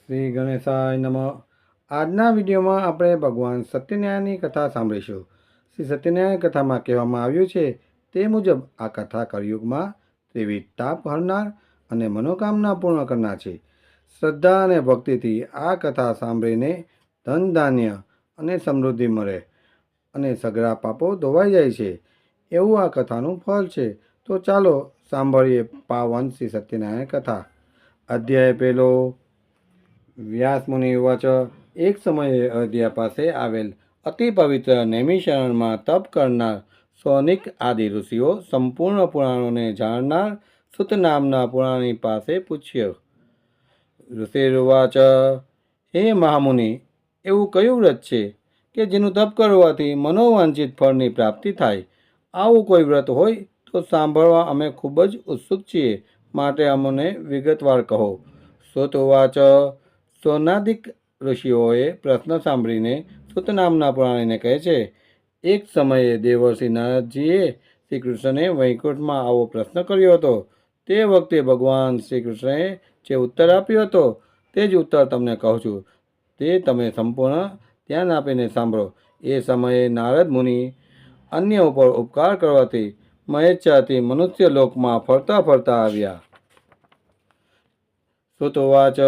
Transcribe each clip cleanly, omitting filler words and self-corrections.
શ્રી ગણેશાય નમઃ. આજના વિડીયોમાં આપણે ભગવાન સત્યનારાયણની કથા સાંભળીશું. શ્રી સત્યનારાયણ કથામાં કહેવામાં આવ્યું છે તે મુજબ આ કથા કળિયુગમાં ત્રિવિધ તાપ હરનાર અને મનોકામના પૂર્ણ કરનાર છે. શ્રદ્ધા અને ભક્તિથી આ કથા સાંભળીને ધન ધાન્ય અને સમૃદ્ધિ મળે અને સઘળા પાપો ધોવાઈ જાય છે, એવું આ કથાનું ફળ છે. તો ચાલો સાંભળીએ પાવન શ્રી સત્યનારાયણ કથા. અધ્યાય પહેલો. વ્યાસમુનિ ઉવાચ. એક સમયે અયોધ્યા પાસે આવેલ અતિ પવિત્ર નૈમિષારણ્યમાં તપ કરનાર સૌનિક આદિ ઋષિઓ સંપૂર્ણ પુરાણોને જાણનાર સુત નામના પુરાણી પાસે પૂછ્યો. ઋષિરુવાચ. હે મહામુનિ, એવું કયું વ્રત છે કે જેનું તપ કરવાથી મનોવાંછિત ફળની પ્રાપ્તિ થાય? આવું કોઈ વ્રત હોય તો સાંભળવા અમે ખૂબ જ ઉત્સુક છીએ, માટે અમને વિગતવાર કહો. સુતવાચ. સોનાદિક ઋષિઓએ પ્રશ્ન સાંભળીને સુત નામના પુરાણીને કહે છે, એક સમયે દેવર્ષિ નારદજીએ શ્રી કૃષ્ણને વૈકુંઠમાં આવો પ્રશ્ન કર્યો હતો. તે વખતે ભગવાન શ્રી કૃષ્ણએ જે ઉત્તર આપ્યો હતો તે જ ઉત્તર તમને કહું છું, તે તમે સંપૂર્ણ ધ્યાન આપીને સાંભળો. એ સમયે નારદ મુનિ અન્ય ઉપર ઉપકાર કરવાથી મહેચ્છાથી મનુષ્ય લોકમાં ફરતા ફરતા આવ્યા. સુતવાચ.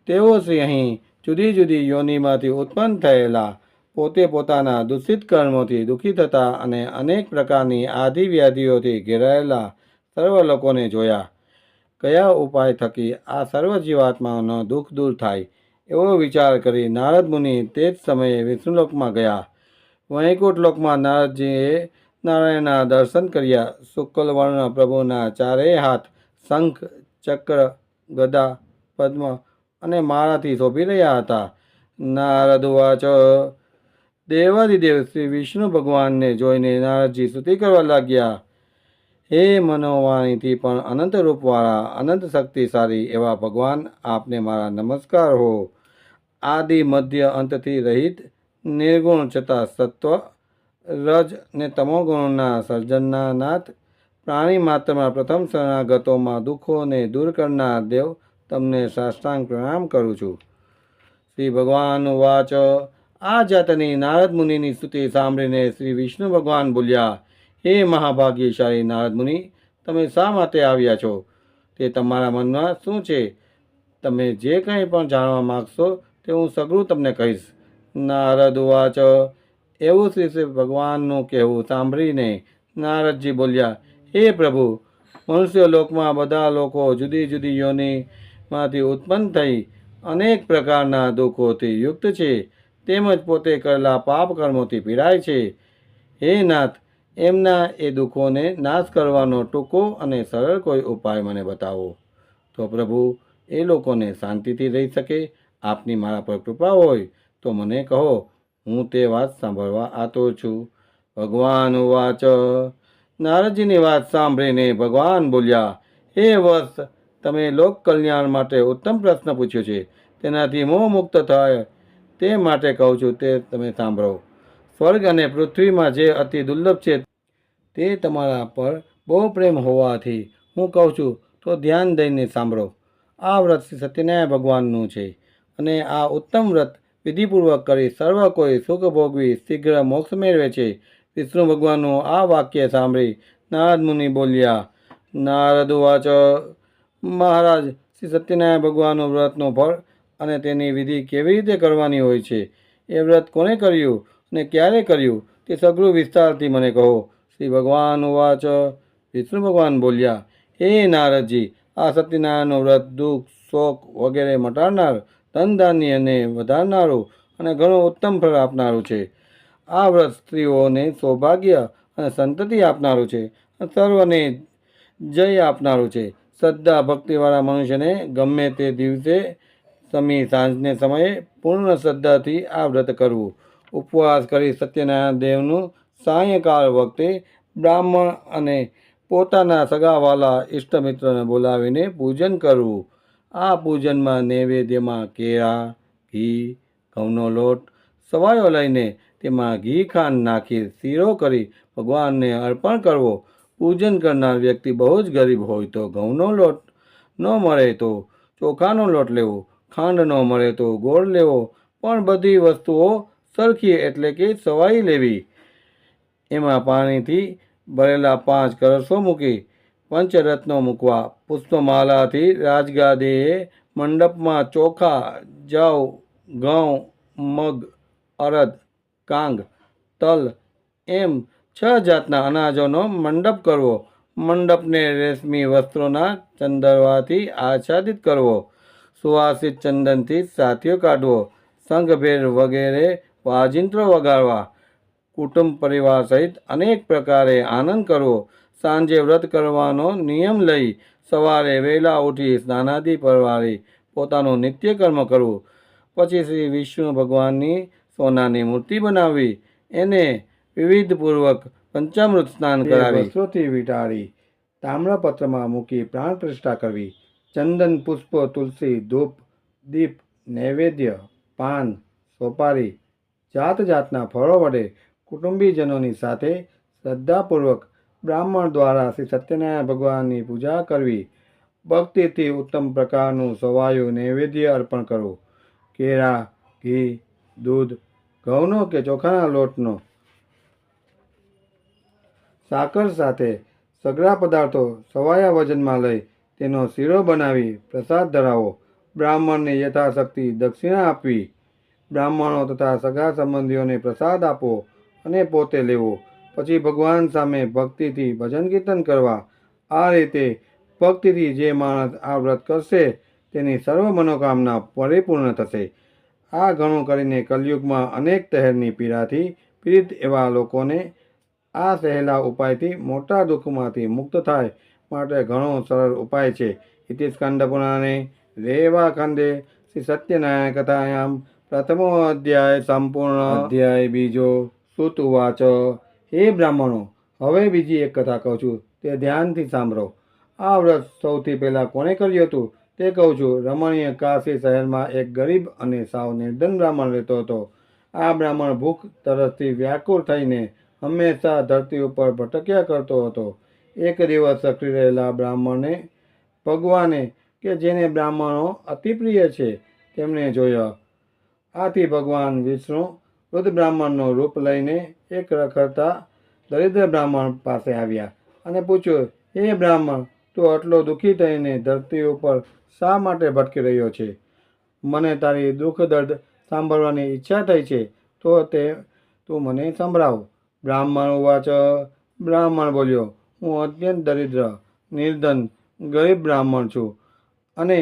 તેઓ શ્રી અહીં જુદી જુદી યોનિમાંથી ઉત્પન્ન થયેલા, પોતે પોતાના દૂષિત કર્મોથી દુઃખી થતા અને અનેક પ્રકારની આધિ વ્યાધિઓથી ઘેરાયેલા સર્વ લોકોને જોયા. કયા ઉપાય થકી આ સર્વ જીવાત્માઓનો દુઃખ દૂર થાય, એવો વિચાર કરી નારદ મુનિ તે જ સમયે વિષ્ણુલોકમાં ગયા. વૈકુંઠ લોકમાં નારદજીએ નારાયણના દર્શન કર્યા. શુક્લ વર્ણ પ્રભુના ચારેય હાથ શંખ, ચક્ર, ગદા, પદ્મ અને માળાથી શોભી રહ્યા હતા. નારદ ઉવાચ. દેવાદિદેવ શ્રી વિષ્ણુ ભગવાનને જોઈને નારદજી સ્તુતિ કરવા લાગ્યા. હે મનોવાણીથી પણ અનંત રૂપવાળા, અનંત શક્તિશાળી એવા ભગવાન, આપને મારા નમસ્કાર હો. આદિ મધ્ય અંતથી રહિત, નિર્ગુણ છતાં સત્વ, રજ ને તમો ગુણોના સર્જનના નાથ, પ્રાણી માત્રમાં પ્રથમ શરણાગતોમાં દુઃખોને દૂર કરનાર દેવ, તમને સાષ્ટાંગ પ્રણામ કરું છું. શ્રી ભગવાન વાચ. આ જાતની નારદ મુનિની સ્તુતિ સાંભળીને શ્રી વિષ્ણુ ભગવાન બોલ્યા, હે મહાભાગ્યશાળી નારદ મુનિ, તમે શા માટે આવ્યા છો? તે તમારા મનમાં શું છે? તમે જે કંઈ પણ જાણવા માગશો તે હું સઘળું તમને કહીશ. નારદ વાચ. એવું શ્રી ભગવાનનું કહેવું સાંભળીને નારદજી બોલ્યા, હે પ્રભુ, મનુષ્ય લોકમાં બધા લોકો જુદી જુદી યોનિમાંથી ઉત્પન્ન થઈ અનેક પ્રકારના દુઃખોથી યુક્ત છે, તેમજ પોતે કરેલા પાપ કર્મોથી પીડાય છે. હે નાથ, એમના એ દુઃખોને નાશ કરવાનો ટૂંકો અને સરળ કોઈ ઉપાય મને બતાવો, તો પ્રભુ એ લોકોને શાંતિથી રહી શકે. આપની મારા પર કૃપા હોય તો મને કહો, હું તે વાત સાંભળવા આતુર છું. ભગવાન ઉવાચ. નારદજીની વાત સાંભળીને ભગવાન બોલ્યા, હે વત્સ, તમે લોક કલ્યાણ માટે ઉત્તમ પ્રશ્ન પૂછ્યો છે. તેનાથી મોહ મુક્ત થાય તે માટે કહું છું, તે તમે સાંભળો. સ્વર્ગ અને પૃથ્વીમાં જે અતિ દુર્લભ છે તે તમારા પર બહુ પ્રેમ હોવાથી હું કહું છું, તો ધ્યાન દઈને સાંભળો. આ વ્રત શ્રી સત્યનારાયણ ભગવાનનું છે અને આ ઉત્તમ વ્રત વિધિપૂર્વક કરી સર્વ કોઈ સુખ ભોગવી શીઘ્ર મોક્ષ મેળવે છે. વિષ્ણુ ભગવાનનું આ વાક્ય સાંભળી નારદ મુનિ બોલ્યા. નારદ વાચ. મહારાજ, શ્રી સત્યનારાયણ ભગવાનનું વ્રતનું ફળ અને તેની વિધિ કેવી રીતે કરવાની હોય છે, એ વ્રત કોને કર્યું અને ક્યારે કર્યું, તે સઘળું વિસ્તારથી મને કહો. શ્રી ભગવાન ઉવાચ. વિષ્ણુ ભગવાન બોલ્યા, હે નારદજી, આ સત્યનારાયણનું વ્રત દુઃખ, શોક વગેરે મટાડનાર, ધન ધાન્યને વધારનારું અને ઘણું ઉત્તમ ફળ આપનારું છે. આ વ્રત સ્ત્રીઓને સૌભાગ્ય અને સંતતિ આપનારું છે, સર્વને જય આપનારું છે. શ્રદ્ધા ભક્તિવાળા મનુષ્યને ગમે તે દિવસે સમી સાંજને સમયે પૂર્ણ શ્રદ્ધાથી આ વ્રત કરવું. ઉપવાસ કરી સત્યનારાયણ દેવનું સાયંકાળ વખતે બ્રાહ્મણ અને પોતાના સગાવાલા ઇષ્ટમિત્રને બોલાવીને પૂજન કરવું. આ પૂજનમાં નૈવેદ્યમાં કેળા, ઘી, ઘઉંનો લોટ, સવાયો લઈને તેમાં ઘી ખાંડ નાખી શીરો કરી ભગવાનને અર્પણ કરવો. પૂજન કરનાર વ્યક્તિ બહુ જ ગરીબ હોય તો ઘઉંનો લોટ ન મળે તો ચોખાનો લોટ લેવો. ખાંડ ન મળે તો ગોળ લેવો, પણ બધી વસ્તુઓ સરખી એટલે કે સવાઈ લેવી. એમાં પાણીથી ભરેલા 5 કળશો મૂકી પંચરત્નો મૂકવા. પુષ્પમાલાથી રાજગાદીએ મંડપમાં ચોખા, જવ, ઘઉં, મગ, અડદ, કાંગ, તલ એમ 6 જાતના અનાજોનો મંડપ કરવો. મંડપને રેશમી વસ્ત્રોના ચંદરવાથી આચ્છાદિત કરવો. સુવાસિત ચંદનથી સાથીઓ કાઢવો. શંખભેર વગેરે વાજિંત્રો વગાડવા. કુટુંબ પરિવાર સહિત અનેક પ્રકારે આનંદ કરવો. સાંજે વ્રત કરવાનો નિયમ લઈ સવારે વહેલા ઉઠી સ્નાનાદિ પરવારી પોતાનું નિત્યકર્મ કરવું. પછી શ્રી વિષ્ણુ ભગવાનની સોનાની મૂર્તિ બનાવવી. એને વિધિપૂર્વક પંચામૃત સ્નાન કરાવી વસ્ત્રોથી વીંટાળી તામ્રપત્રમાં મૂકી પ્રાણ પ્રતિષ્ઠા કરવી. ચંદન, પુષ્પ, તુલસી, ધૂપ, દીપ, નૈવેદ્ય, પાન, સોપારી, જાત જાતના ફળો વડે કુટુંબીજનોની સાથે શ્રદ્ધાપૂર્વક બ્રાહ્મણ દ્વારા શ્રી સત્યનારાયણ ભગવાનની પૂજા કરવી. ભક્તિથી ઉત્તમ પ્રકારનું સવાયું નૈવેદ્ય અર્પણ કરવું. કેળા, ઘી, દૂધ, ઘઉંનો કે ચોખાના લોટનો, સાકર સાથે સઘળા પદાર્થો સવાયા વજનમાં લઈ તેનો શીરો બનાવી પ્રસાદ ધરાવો. બ્રાહ્મણને યથાશક્તિ દક્ષિણા આપવી. બ્રાહ્મણો તથા સગા સંબંધીઓને પ્રસાદ આપવો અને પોતે લેવો. પછી ભગવાન સામે ભક્તિથી ભજન કીર્તન કરવા. આ રીતે ભક્તિથી જે માણસ આ વ્રત કરશે તેની સર્વ મનોકામના પરિપૂર્ણ થશે. આ ઘણું કરીને કલયુગમાં અનેક તહેરની પીડાથી પીડિત એવા લોકોને આ સહેલા ઉપાયથી મોટા દુઃખમાંથી મુક્ત થાય માટે ઘણો સરળ ઉપાય છે. ઇતિ સ્કંદ પુરાણે રેવાખંડે શ્રી સત્યનારાયણ કથાયામ પ્રથમો અધ્યાય સંપૂર્ણ. અધ્યાય બીજો. સુત ઉવાચ. હે બ્રાહ્મણો, હવે બીજી એક કથા કહું છું, તે ધ્યાનથી સાંભળો. આ વ્રત સૌથી પહેલાં કોણે કર્યું હતું તે કહું છું. રમણીય કાશી શહેરમાં એક ગરીબ અને સાવ નિર્ધન બ્રાહ્મણ રહેતો હતો. આ બ્રાહ્મણ ભૂખ તરસથી વ્યાકુળ થઈને હંમેશા ધરતી ઉપર ભટક્યા કરતો હતો. એક દિવસ સકરી રહેલા બ્રાહ્મણને ભગવાને કે જેને બ્રાહ્મણો અતિ પ્રિય છે તેમને જોયા. આથી ભગવાન વિષ્ણુ વૃદ્ધ બ્રાહ્મણનું રૂપ લઈને એક રખડતા દરિદ્ર બ્રાહ્મણ પાસે આવ્યા અને પૂછ્યું, હે બ્રાહ્મણ, તું આટલો દુઃખી થઈને ધરતી ઉપર શા માટે ભટકી રહ્યો છે? મને તારી દુઃખ દર્દ સાંભળવાની ઈચ્છા થઈ છે, તો તે તું મને સંભળાવ. બ્રાહ્મણ ઉવાચ. બ્રાહ્મણ બોલ્યો, હું અત્યંત દરિદ્ર, નિર્ધન, ગરીબ બ્રાહ્મણ છું અને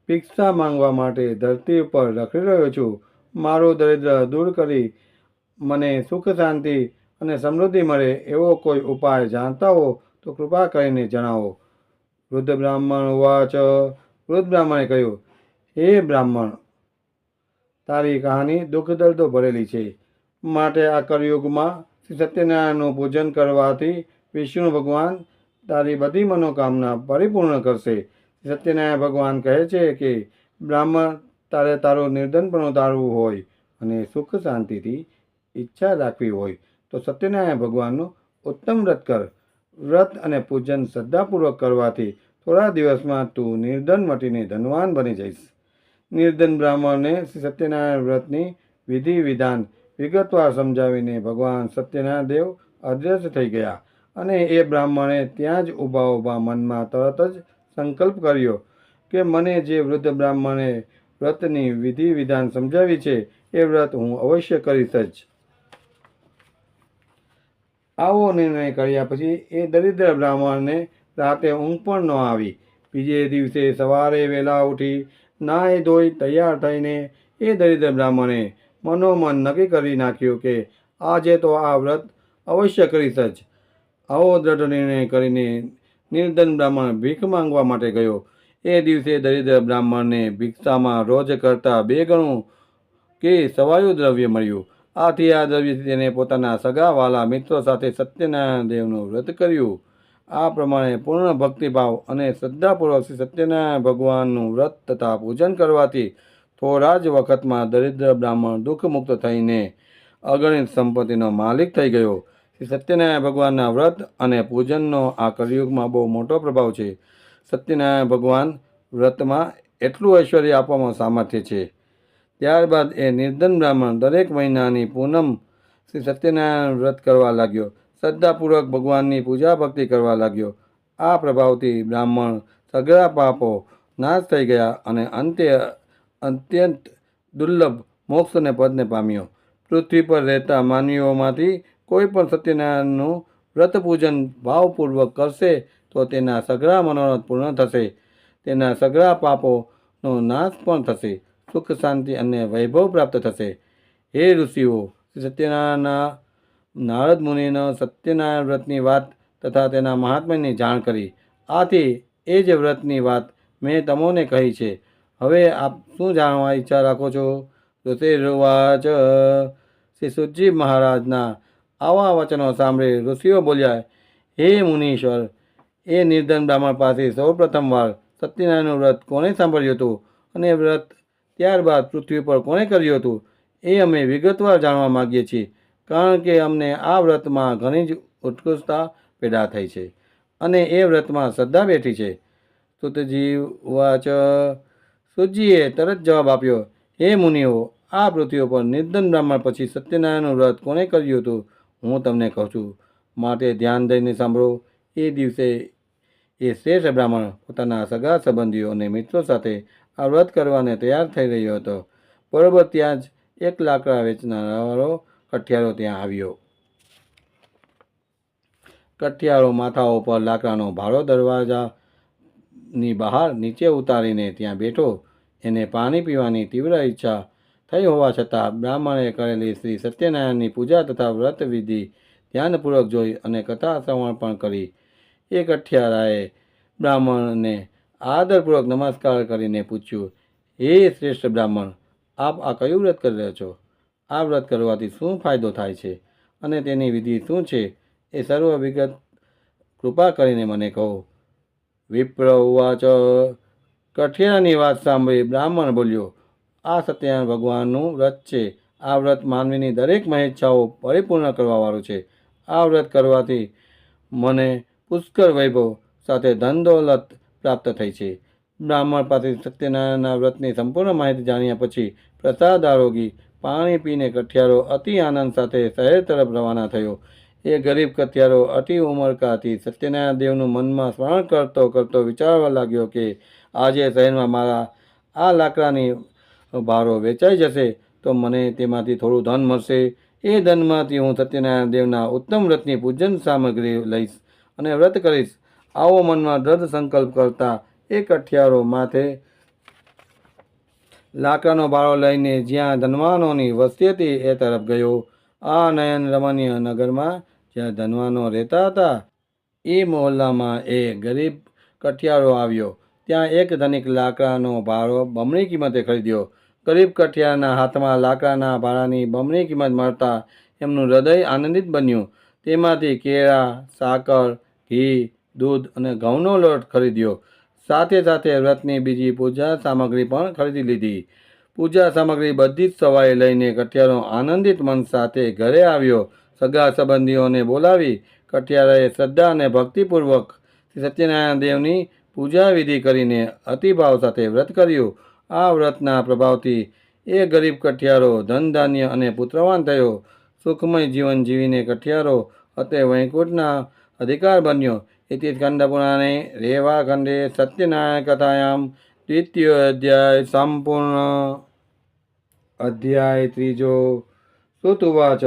ભિક્ષા માંગવા માટે ધરતી ઉપર રખડી રહ્યો છું. મારું દરિદ્ર દૂર કરી મને સુખ શાંતિ અને સમૃદ્ધિ મળે એવો કોઈ ઉપાય જાણતા હો તો કૃપા કરીને જણાવો. વૃદ્ધ બ્રાહ્મણ ઉવાચ. વૃદ્ધ બ્રાહ્મણે કહ્યું, હે બ્રાહ્મણ, તારી કહાની દુઃખ દર્દો ભરેલી છે, માટે આ કળયુગમાં શ્રી સત્યનારાયણનું પૂજન કરવાથી વિષ્ણુ ભગવાન તારી બધી મનોકામના પરિપૂર્ણ કરશે. શ્રી સત્યનારાયણ ભગવાન કહે છે કે બ્રાહ્મણ, તારે તારું નિર્ધનપણું તારવું હોય અને સુખ શાંતિથી ઈચ્છા રાખવી હોય તો સત્યનારાયણ ભગવાનનું ઉત્તમ વ્રત કર. વ્રત અને પૂજન શ્રદ્ધાપૂર્વક કરવાથી થોડા દિવસમાં તું નિર્ધન મટીને ધનવાન બની જઈશ. નિર્ધન બ્રાહ્મણને શ્રી સત્યનારાયણ વ્રતની વિધિ વિધાન વિગતવાર સમજાવીને ભગવાન સત્યનારાયણ દેવ અદૃશ્ય થઈ ગયા અને એ બ્રાહ્મણે ત્યાં જ ઊભા મનમાં તરત જ સંકલ્પ કર્યો કે મને જે વૃદ્ધ બ્રાહ્મણે વ્રતની વિધિ વિધાન સમજાવી છે એ વ્રત હું અવશ્ય કરીશ જ. આવો નિર્ણય કર્યા પછી એ દરિદ્ર બ્રાહ્મણને રાતે ઊંઘ પણ ન આવી. બીજે દિવસે સવારે વહેલા ઉઠી નાહી ધોઈ તૈયાર થઈને એ દરિદ્ર બ્રાહ્મણે મનોમન નક્કી કરી નાખ્યું કે આજે તો આ વ્રત અવશ્ય કરીશ જ. આવો દ્રઢ નિર્ણય કરીને નિર્ધન બ્રાહ્મણ ભીખ માંગવા માટે ગયો. એ દિવસે દરિદ્ર બ્રાહ્મણને ભિક્ષામાં રોજ કરતાં 2 ગણું કે સવાયું દ્રવ્ય મળ્યું. આથી આ દ્રવ્યથી તેને પોતાના સગા વાલા મિત્રો સાથે સત્યનારાયણ દેવનું વ્રત કર્યું. આ પ્રમાણે પૂર્ણ ભક્તિભાવ અને શ્રદ્ધાપૂર્વક શ્રી સત્યનારાયણ ભગવાનનું વ્રત તથા પૂજન કરવાથી થોડા જ વખતમાં દરિદ્ર બ્રાહ્મણ દુઃખમુક્ત થઈને અગણિત સંપત્તિનો માલિક થઈ ગયો. શ્રી સત્યનારાયણ ભગવાનના વ્રત અને પૂજનનો આ કળિયુગમાં બહુ મોટો પ્રભાવ છે. સત્યનારાયણ ભગવાન વ્રતમાં એટલું ઐશ્વર્ય આપવામાં સામર્થ્ય છે. ત્યારબાદ એ નિર્ધન બ્રાહ્મણ દરેક મહિનાની પૂનમ શ્રી સત્યનારાયણ વ્રત કરવા લાગ્યો. શ્રદ્ધાપૂર્વક ભગવાનની પૂજા ભક્તિ કરવા લાગ્યો. આ પ્રભાવથી બ્રાહ્મણ સઘળા પાપો નાશ થઈ ગયા અને અંતે અત્યંત દુર્લભ મોક્ષ અને પદને પામ્યો. પૃથ્વી પર રહેતા માનવીઓમાંથી કોઈ પણ સત્યનારાયણનું વ્રત પૂજન ભાવપૂર્વક કરશે તો તેના સઘળા મનોરથ પૂર્ણ થશે. તેના સઘળા પાપોનો નાશ પણ થશે. સુખ શાંતિ અને વૈભવ પ્રાપ્ત થશે. હે ઋષિઓ, સત્યનારાયણના નારદ મુનિનો સત્યનારાયણ વ્રતની વાત તથા તેના મહાત્મ્યની જાણ કરી. આથી એ જ વ્રતની વાત મેં તમોને કહી છે. હવે આપ શું જાણવા ઈચ્છા રાખો છો? ઋષિર્વાચ. શ્રી સુતજી મહારાજના આવા વચનો સાંભળી ઋષિઓ બોલ્યા, હે મુનીશ્વર, એ નિર્ધન બ્રાહ્મણ પાસે સૌ પ્રથમવાર સત્યનારાયણનું વ્રત કોણે સાંભળ્યું હતું અને વ્રત ત્યારબાદ પૃથ્વી પર કોણે કર્યું હતું એ અમે વિગતવાર જાણવા માગીએ છીએ, કારણ કે અમને આ વ્રતમાં ઘણી જ ઉત્કૃષ્ટતા પેદા થઈ છે અને એ વ્રતમાં શ્રદ્ધા બેઠી છે. સુતજી વાચ. સુતજીએ તરત જવાબ આપ્યો, હે મુનિઓ, આ પૃથ્વી પર નિર્ધન બ્રાહ્મણ પછી સત્યનારાયણનું વ્રત કોણે કર્યું હતું હું તમને કહું છું, માટે ધ્યાન દઈને સાંભળો. એ દિવસે એ શ્રેષ્ઠ બ્રાહ્મણ પોતાના સગા સંબંધીઓ અને મિત્રો સાથે આ વ્રત કરવાને તૈયાર થઈ રહ્યો હતો. બરોબર ત્યાં જ એક લાકડા વેચનારો કઠિયારો ત્યાં આવ્યો. કઠિયારો માથા ઉપર લાકડાનો ભારો દરવાજાની બહાર નીચે ઉતારીને ત્યાં બેઠો. એને પાણી પીવાની તીવ્ર ઈચ્છા થઈ હોવા છતાં બ્રાહ્મણે કરેલી શ્રી સત્યનારાયણની પૂજા તથા વ્રત વિધિ ધ્યાનપૂર્વક જોઈ અને કથા શ્રવણ પણ કરી. એ કઠિયારાએ બ્રાહ્મણને આદરપૂર્વક નમસ્કાર કરીને પૂછ્યું, હે શ્રેષ્ઠ બ્રાહ્મણ, આપ આ કયું વ્રત કરી રહ્યા છો? આ વ્રત કરવાથી શું ફાયદો થાય છે અને તેની વિધિ શું છે એ સર્વ વિગત કૃપા કરીને મને કહો. વિપ્ર ઉવાચ. કઠિયારાની વાત સાંભળી બ્રાહ્મણ બોલ્યો, આ સત્યનારાયણ ભગવાનનું વ્રત છે. આ વ્રત માનવીની દરેક મહેચ્છાઓ પરિપૂર્ણ કરવાવાળું છે. આ વ્રત કરવાથી મને પુષ્કળ વૈભવ સાથે ધન દોલત પ્રાપ્ત થઈ છે. બ્રાહ્મણ પાસે સત્યનારાયણના વ્રતની સંપૂર્ણ માહિતી જાણ્યા પછી પ્રસાદ આરોગી પાણી પીને કઠિયારો અતિ આનંદ સાથે શહેર તરફ રવાના થયો. એ ગરીબ કઠિયારો અતિ ઉમળકાથી સત્યનારાયણ દેવનું મનમાં સ્મરણ કરતો કરતો વિચારવા લાગ્યો કે આજે શહેરમાં મારા આ લાકડાની ભારો વેચાઈ જશે તો મને તેમાંથી થોડું ધન મળશે. એ ધનમાંથી હું સત્યનારાયણ દેવના ઉત્તમ વ્રતની પૂજન સામગ્રી લઈશ અને વ્રત કરીશ. આવો મનમાં દ્રઢ સંકલ્પ કરતા એ કઠિયારો માથે લાકડાનો ભારો લઈને જ્યાં ધનવાનોની વસ્તી હતી એ તરફ ગયો. આ નયન રમણીય નગરમાં જ્યાં ધનવાનો રહેતા હતા એ મહોલ્લામાં એ ગરીબ કઠિયારો આવ્યો. ત્યાં એક ધનિક લાકડાનો ભારો બમણી કિંમતે ખરીદ્યો. ગરીબ કઠિયારના હાથમાં લાકડાના ભારાની બમણી કિંમત મળતા એમનું હૃદય આનંદિત બન્યું. તેમાંથી કેળા, સાકર, ઘી, દૂધ અને ઘઉંનો લોટ ખરીદ્યો. સાથે સાથે વ્રતની બીજી પૂજા સામગ્રી પણ ખરીદી લીધી. પૂજા સામગ્રી બધી જ સવાઈ લઈને કઠિયારો આનંદિત મન સાથે ઘરે આવ્યો. સગા સંબંધીઓને બોલાવી કઠિયારાએ શ્રદ્ધા અને ભક્તિપૂર્વક શ્રી સત્યનારાયણ દેવની પૂજા વિધિ કરીને અતિભાવ સાથે વ્રત કર્યું. આ વ્રતના પ્રભાવથી એ ગરીબ કઠિયારો ધન ધાન્ય અને પુત્રવાન થયો. સુખમય જીવન જીવીને કઠિયારો અત્રે વૈકુંઠના અધિકાર બન્યો. ઇતિ સ્કંદપુરાણે રેવાખંડે સત્યનારાયણ કથાયામ દ્વિતીયો અધ્યાય સંપૂર્ણ. અધ્યાય ત્રીજો. સુત ઉવાચ.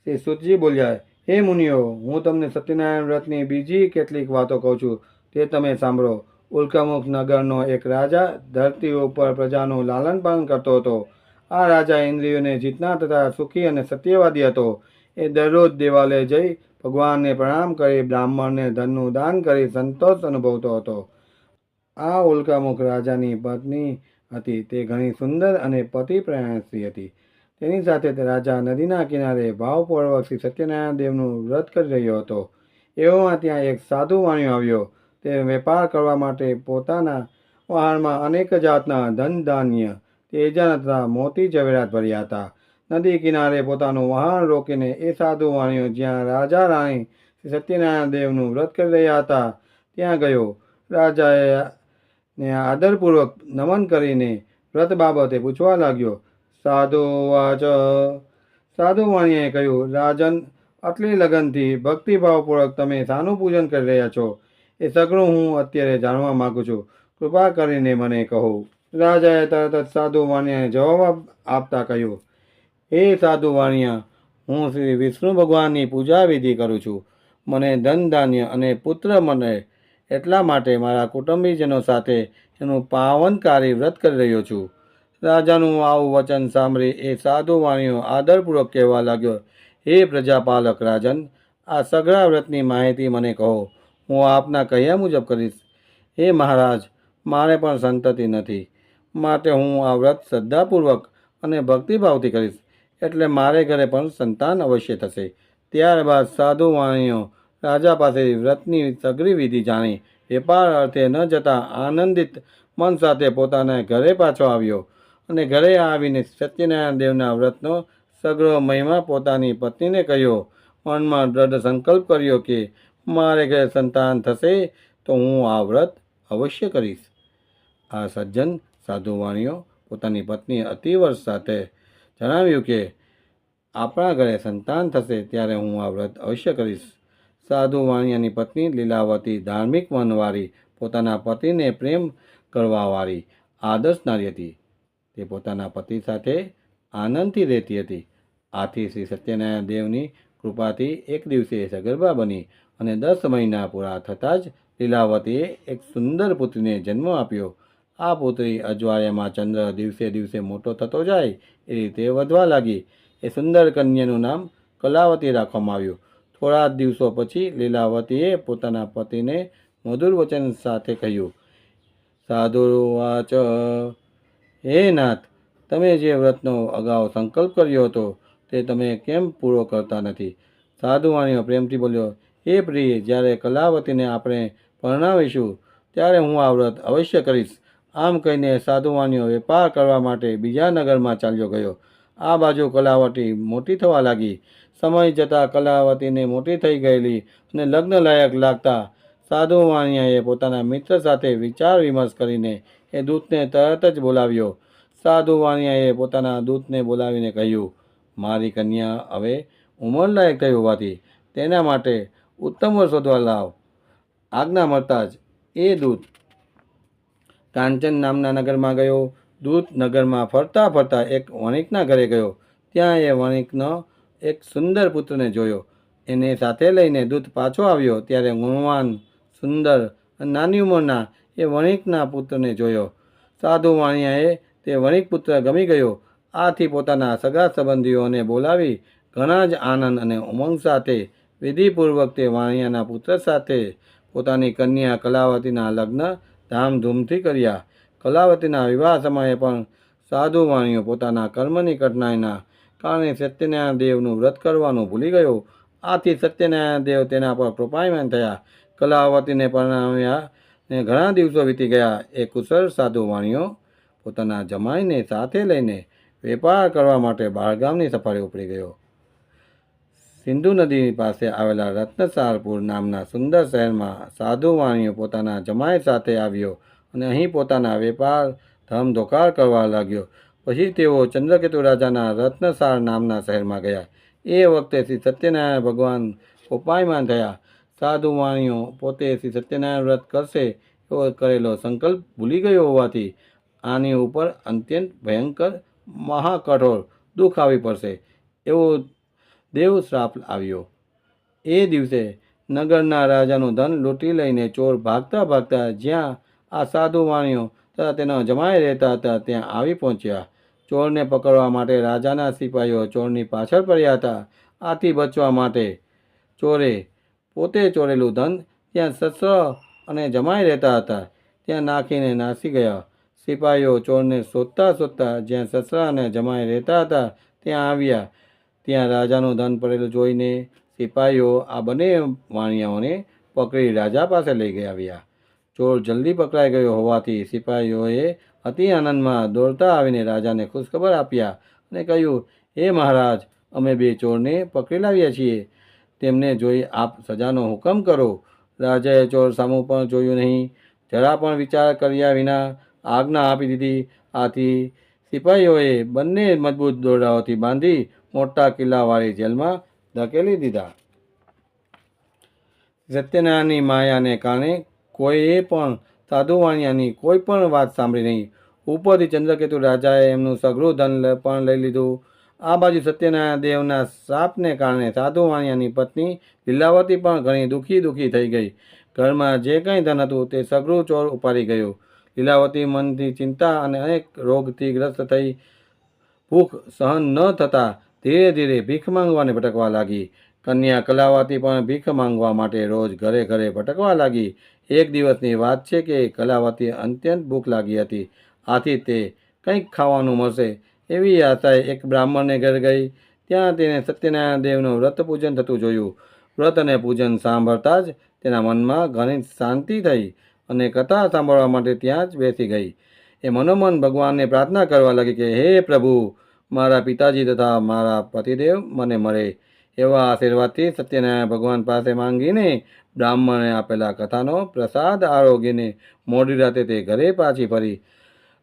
શ્રી સુતજી બોલ્યા, હે મુનિઓ, હું તમને સત્યનારાયણ વ્રતની બીજી કેટલીક વાતો કહું છું, તે તમે સાંભળો. ઉલ્કામુખ નગરનો એક રાજા ધરતી ઉપર પ્રજાનું લાલન પાલન કરતો હતો. આ રાજા ઇન્દ્રિયોને જીતનાર તથા સુખી અને સત્યવાદી હતો. એ દરરોજ દેવાલય જઈ ભગવાનને પ્રણામ કરી બ્રાહ્મણને ધનનું દાન કરી સંતોષ અનુભવતો હતો. આ ઉલ્કામુખ રાજાની પત્ની હતી. તે ઘણી સુંદર અને પતિપરાયણ સ્ત્રી હતી. તેની સાથે તે રાજા નદીના કિનારે ભાવપૂર્વક શ્રી સત્યનારાયણ દેવનું વ્રત કરી રહ્યો હતો. એવામાં ત્યાં એક સાધુ વાણિયો આવ્યો. તે વેપાર કરવા માટે પોતાના વહાણમાં અનેક જાતના ધન ધાન્ય, તેજાન તથા મોતી જવેરાત ભર્યા હતા. નદી કિનારે પોતાનું વહાણ રોકીને એ સાધુ વાણિયો જ્યાં રાજા રાણી શ્રી સત્યનારાયણ દેવનું વ્રત કરી રહ્યા હતા ત્યાં ગયો. રાજાએ ને આદરપૂર્વક નમન કરીને વ્રત બાબતે પૂછવા લાગ્યો. સાધુ વાચ. સાધુ વાણિયાએ કહ્યું, રાજન, આટલી લગનથી ભક્તિભાવપૂર્વક તમે શાનું પૂજન કરી રહ્યા છો એ સઘળું હું અત્યારે જાણવા માગું છું. કૃપા કરીને મને કહો. રાજાએ તરત જ સાધુ વાણિયાને જવાબ આપતા કહ્યું, હે સાધુ વાણિયા, હું શ્રી વિષ્ણુ ભગવાનની પૂજા વિધિ કરું છું. મને ધન ધાન્ય અને પુત્ર મળે એટલા માટે મારા કુટુંબીજનો સાથે એનું પાવનકારી વ્રત કરી રહ્યો છું. રાજાનું આવું વચન સાંભળી એ સાધુ વાણિયો આદરપૂર્વક કહેવા લાગ્યો, હે પ્રજાપાલક રાજન, આ સઘળા વ્રતની માહિતી મને કહો. હું આપના કહ્યા મુજબ કરીશ. હે મહારાજ, મારે પણ સંતતિ નથી, માટે હું આ વ્રત શ્રદ્ધાપૂર્વક અને ભક્તિભાવથી કરીશ, એટલે મારે ઘરે પણ સંતાન અવશ્ય થશે. ત્યારબાદ સાધુ વાણિયો રાજા પાસેથી વ્રતની સઘળી વિધિ જાણી વેપાર અર્થે ન જતા આનંદિત મન સાથે પોતાના ઘરે પાછો આવ્યો અને ઘરે આવીને સત્યનારાયણ દેવના વ્રતનો સઘળો મહિમા પોતાની પત્નીને કહ્યો. મનમાં દ્રઢ સંકલ્પ કર્યો કે મારે ઘરે સંતાન થશે તો હું આ વ્રત અવશ્ય કરીશ. આ સજ્જન સાધુ વાણિયો પોતાની પત્ની અતિવર્ષ સાથે જણાવ્યું કે આપણા ઘરે સંતાન થશે ત્યારે હું આ વ્રત અવશ્ય કરીશ. સાધુ વાણિયાની પત્ની લીલાવતી ધાર્મિક મનવાળી, પોતાના પતિને પ્રેમ કરવાવાળી આદર્શ નારી હતી. તે પોતાના પતિ સાથે આનંદથી રહેતી હતી. આથી શ્રી સત્યનારાયણ દેવની કૃપાથી એક દિવસે સગર્ભા બની અને 10 મહિના પૂરા થતાં જ લીલાવતીએ એક સુંદર પુત્રીને જન્મ આપ્યો. આ પુત્રી અજવાળિયામાં ચંદ્ર દિવસે દિવસે મોટો થતો જાય એ રીતે વધવા લાગી. એ સુંદર કન્યાનું નામ કલાવતી રાખવામાં આવ્યું. થોડા દિવસો પછી લીલાવતીએ પોતાના પતિને મધુર વચન સાથે કહ્યું, સાધુ વાચ. હે નાથ, તમે જે વ્રતનો અગાઉ સંકલ્પ કર્યો હતો તે તમે કેમ પૂરો કરતા નથી? સાધુ વાણિયો પ્રેમથી બોલ્યો, હે પ્રિય, જ્યારે કલાવતીને આપણે પરણાવીશું ત્યારે હું આ વ્રત અવશ્ય કરીશ. આમ કહીને સાધુ વાણિયો વેપાર કરવા માટે બીજા નગરમાં ચાલ્યો ગયો. આ બાજુ કલાવતી મોટી થવા લાગી. સમય જતાં કલાવતીને મોટી થઈ ગયેલી અને લગ્ન લાયક લાગતા સાધુ વાણિયાએ પોતાના મિત્ર સાથે વિચાર વિમર્શ કરીને એ દૂતને તરત જ બોલાવ્યો. સાધુ વાણિયાએ પોતાના દૂતને બોલાવીને કહ્યું, મારી કન્યા હવે ઉંમરલાયક થઈ હોવાથી તેના માટે ઉત્તમ વર શોધવા લાવ. આજ્ઞા મળતા જ એ દૂત કાંચન નામના નગરમાં ગયો. દૂત નગરમાં ફરતા ફરતા એક વણિકના ઘરે ગયો. ત્યાં એ વણિકનો એક સુંદર પુત્રને જોયો. એને સાથે લઈને દૂત પાછો આવ્યો ત્યારે ગુણવાન, સુંદર અને નાની ઉંમરના એ વણિકના પુત્રને જોયો. સાધુ વાણિયાએ તે વણિક પુત્ર ગમી ગયો. આથી પોતાના સગા સંબંધીઓને બોલાવી ઘણા જ આનંદ અને ઉમંગ સાથે વિધિપૂર્વક તે વાણિયાના પુત્ર સાથે પોતાની કન્યા કલાવતીના લગ્ન ધામધૂમથી કર્યા. કલાવતીના વિવાહ સમયે પણ સાધુ વાણિયો પોતાના કર્મની કઠણાઈના કારણે સત્યનારાયણ દેવનું વ્રત કરવાનું ભૂલી ગયો. આથી સત્યનારાયણ દેવ તેના પર કૃપાયમાન થયા. કલાવતીને પરણાવ્યા ને ઘણા દિવસો વીતી ગયા. એ કુશળ સાધુ વાણિયો પોતાના જમાઈને સાથે લઈને વેપાર કરવા માટે બહારગામની સફરે ઉપડી ગયો. સિંધુ નદી પાસે આવેલા રત્નસારપુર નામના સુંદર શહેરમાં સાધુ વાણિયો પોતાના જમાઈ સાથે આવ્યો અને અહીં પોતાના વેપાર ધમધોકાર કરવા લાગ્યો. પછી તેઓ ચંદ્રકેતુ રાજાના રત્નસાર નામના શહેરમાં ગયા. એ વખતે શ્રી સત્યનારાયણ ભગવાન કોપાયમાન થયા. સાધુ વાણિયો પોતે શ્રી સત્યનારાયણ વ્રત કરશે એવો કરેલો સંકલ્પ ભૂલી ગયો હોવાથી આની ઉપર અત્યંત ભયંકર મહાકઠોર દુઃખ આવી પડશે એવો દેવ શ્રાપ આવ્યો. એ દિવસે નગરના રાજાનું ધન લૂંટી લઈને ચોર ભાગતા ભાગતા જ્યાં આ સાધુ વાણિયો તથા તેનો જમાઈ રહેતા હતા ત્યાં આવી પહોંચ્યા. ચોરને પકડવા માટે રાજાના સિપાહીઓ ચોરની પાછળ પડ્યા હતા. આથી બચવા માટે ચોરે પોતે ચોરેલું ધન જ્યાં સસરો અને જમાઈ રહેતા હતા ત્યાં નાખીને નાસી ગયા. સિપાહીઓ ચોરને શોધતા શોધતા જ્યાં સસરા અને જમાઈ રહેતા હતા ત્યાં આવ્યા. ત્યાં રાજાનું ધન પડેલું જોઈને સિપાહીઓ આ બંને વાણિયાઓને પકડી રાજા પાસે લઈ આવ્યા. ચોર જલ્દી પકડાઈ ગયો હોવાથી સિપાહીઓએ અતિ આનંદમાં દોડતા આવીને રાજાને ખુશખબર આપ્યા અને કહ્યું, હે મહારાજ, અમે બે ચોરને પકડી લાવ્યા છીએ. તેમને જોઈ આપ સજાનો હુકમ કરો. રાજાએ ચોર સામું પણ જોયું નહીં. જરા પણ વિચાર કર્યા વિના આજ્ઞા આપી દીધી. આથી સિપાહીઓએ બંને મજબૂત દોરડાઓથી બાંધી મોટા કિલ્લાવાળી જેલમાં ધકેલી દીધા. સત્યનારાયણની માયાને કારણે કોઈએ પણ સાધુ વાણિયાની કોઈ પણ વાત સાંભળી નહીં. ઉપરથી ચંદ્રકેતુ રાજાએ એમનું સઘળું ધન પણ લઈ લીધું. આ બાજુ સત્યનારાયણ દેવના શ્રાપને કારણે સાધુ વાણિયાની પત્ની લીલાવતી પણ ઘણી દુઃખી થઈ ગઈ. ઘરમાં જે કંઈ ધન હતું તે સઘળું ચોર ઉપાડી ગયું. લીલાવતી મનથી ચિંતા અને અનેક રોગથી ગ્રસ્ત થઈ ભૂખ સહન ન થતાં ધીરે ધીરે ભીખ માંગવાને ભટકવા લાગી. કન્યા કલાવતી પણ ભીખ માંગવા માટે રોજ ઘરે ઘરે ભટકવા લાગી. એક દિવસની વાત છે કે કલાવતી અત્યંત ભૂખ લાગી હતી. આથી તે કંઈક ખાવાનું મળશે એવી આશાએ એક બ્રાહ્મણને ઘર ગઈ. ત્યાં તેને સત્યનારાયણ દેવનું વ્રત પૂજન થતું જોયું. વ્રત અને પૂજન સાંભળતા જ તેના મનમાં ઘણી શાંતિ થઈ અને કથા સાંભળવા માટે ત્યાં જ બેસી ગઈ. એ મનોમન ભગવાનને પ્રાર્થના કરવા લાગી કે હે પ્રભુ, મારા પિતાજી તથા મારા પતિદેવ મને મળે એવા આશીર્વાદથી સત્યનારાયણ ભગવાન પાસે માંગીને બ્રાહ્મણે આપેલા કથાનો પ્રસાદ આરોગીને મોડી રાતે તે ઘરે પાછી ફરી.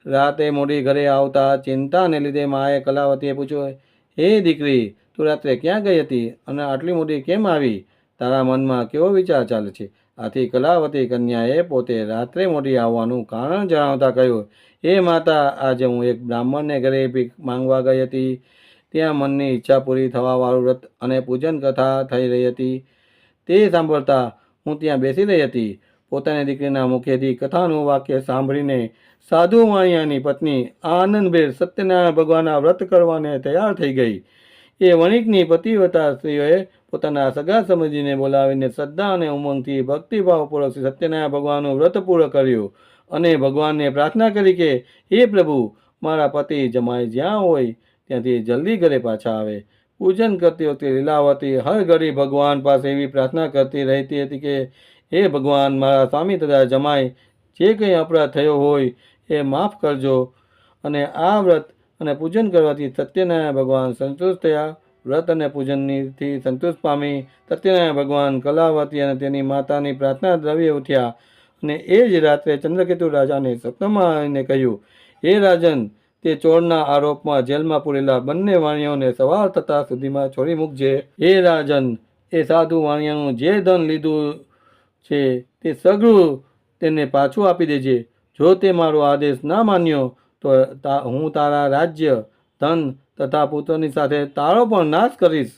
રાતે મોડી ઘરે આવતા ચિંતાને લીધે માએ કલાવતીએ પૂછ્યું, હે દીકરી, તું રાત્રે ક્યાં ગઈ હતી અને આટલી મોડી કેમ આવી? તારા મનમાં કેવો વિચાર ચાલે છે? આથી કલાવતી કન્યાએ પોતે રાત્રે મોડી આવવાનું કારણ જણાવતા કહ્યું, હે માતા, આજે હું એક બ્રાહ્મણને ઘરે ભીખ માંગવા ગઈ હતી. ત્યાં મનની ઈચ્છા પૂરી થવાવાળું વ્રત અને પૂજન કથા થઈ રહી હતી. તે સાંભળતા હું ત્યાં બેસી રહી હતી. પોતાની દીકરીના મુખેથી કથાનું વાક્ય સાંભળીને સાધુ વાણિયાની પત્ની આનંદભેર સત્યનારાયણ ભગવાનના વ્રત કરવાને તૈયાર થઈ ગઈ. એ વણિકની પતિવ્રતા સ્ત્રીઓએ પોતાના સગા સમજીને બોલાવીને શ્રદ્ધા અને ઉમંગથી ભક્તિભાવપૂર્વક સત્યનારાયણ ભગવાનનું વ્રત પૂર્ણ કર્યું અને ભગવાનને પ્રાર્થના કરી કે હે પ્રભુ, મારા પતિ જમાઈ જ્યાં હોય ત્યાંથી જલ્દી ઘરે પાછા આવે. પૂજન કરતી વખતે લીલાવતી હર ઘડી ભગવાન પાસે એવી પ્રાર્થના કરતી રહેતી હતી કે હે ભગવાન, મારા સ્વામી તથા જમાઈ જે કંઈ અપરાધ થયો હોય એ માફ કરજો. અને આ વ્રત અને પૂજન કરવાથી સત્યનારાયણ ભગવાન સંતુષ્ટ થયા. વ્રત અને પૂજનથી સંતુષ્ટ પામી સત્યનારાયણ ભગવાન કલાવતી અને તેની માતાની પ્રાર્થના દ્રવ્ય ઉઠ્યા અને એ જ રાત્રે ચંદ્રકેતુ રાજાને સ્વપ્નમાં આવીને કહ્યું, હે રાજન, તે ચોરના આરોપમાં જેલમાં પૂરેલા બંને વાણિયાઓને સવાર થતા સુધીમાં છોડી મૂકજે. હે રાજન, એ સાધુ વાણિયાનું જે ધન લીધું છે તે સઘળું તેને પાછું આપી દેજે. જો તે મારો આદેશ ના માન્યો તો હું તારા રાજ્ય, ધન તથા પુત્રની સાથે તારો પણ નાશ કરીશ.